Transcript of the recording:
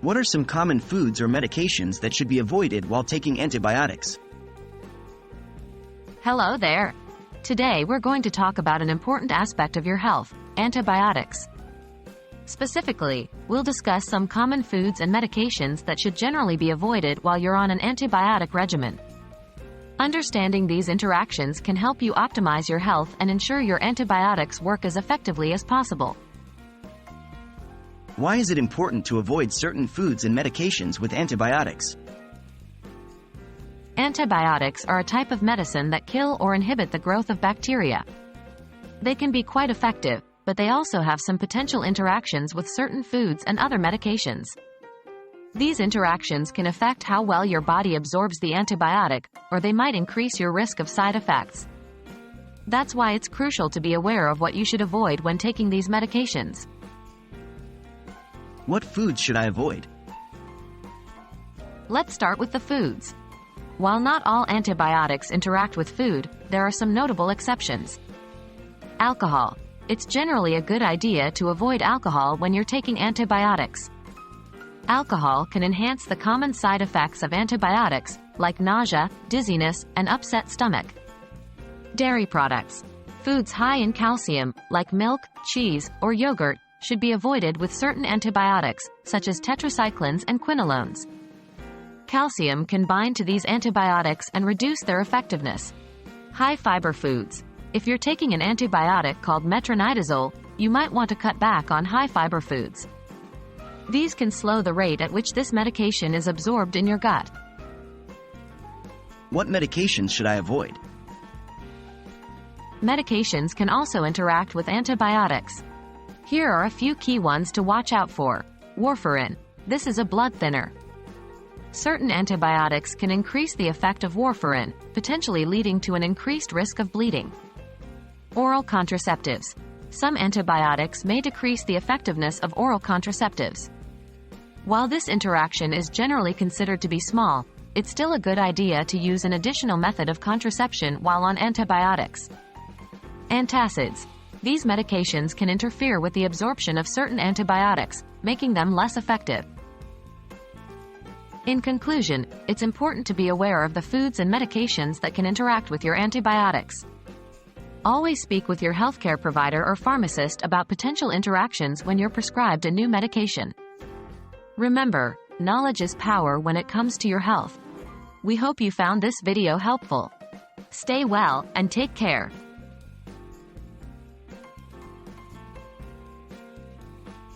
What are some common foods or medications that should be avoided while taking antibiotics? Hello there. Today we're going to talk about an important aspect of your health, antibiotics. Specifically, we'll discuss some common foods and medications that should generally be avoided while you're on an antibiotic regimen. Understanding these interactions can help you optimize your health and ensure your antibiotics work as effectively as possible. Why is it important to avoid certain foods and medications with antibiotics? Antibiotics are a type of medicine that kill or inhibit the growth of bacteria. They can be quite effective, but they also have some potential interactions with certain foods and other medications. These interactions can affect how well your body absorbs the antibiotic, or they might increase your risk of side effects. That's why it's crucial to be aware of what you should avoid when taking these medications. What foods should I avoid? Let's start with the foods. While not all antibiotics interact with food, there are some notable exceptions. Alcohol. It's generally a good idea to avoid alcohol when you're taking antibiotics. Alcohol can enhance the common side effects of antibiotics, like nausea, dizziness, and upset stomach. Dairy products. Foods high in calcium, like milk, cheese, or yogurt, should be avoided with certain antibiotics, such as tetracyclines and quinolones. Calcium can bind to these antibiotics and reduce their effectiveness. High-fiber foods. If you're taking an antibiotic called metronidazole, you might want to cut back on high-fiber foods. These can slow the rate at which this medication is absorbed in your gut. What medications should I avoid? Medications can also interact with antibiotics. Here are a few key ones to watch out for. Warfarin. This is a blood thinner. Certain antibiotics can increase the effect of warfarin, potentially leading to an increased risk of bleeding. Oral contraceptives. Some antibiotics may decrease the effectiveness of oral contraceptives. While this interaction is generally considered to be small, it's still a good idea to use an additional method of contraception while on antibiotics. Antacids. These medications can interfere with the absorption of certain antibiotics, making them less effective. In conclusion, it's important to be aware of the foods and medications that can interact with your antibiotics. Always speak with your healthcare provider or pharmacist about potential interactions when you're prescribed a new medication. Remember, knowledge is power when it comes to your health. We hope you found this video helpful. Stay well and take care.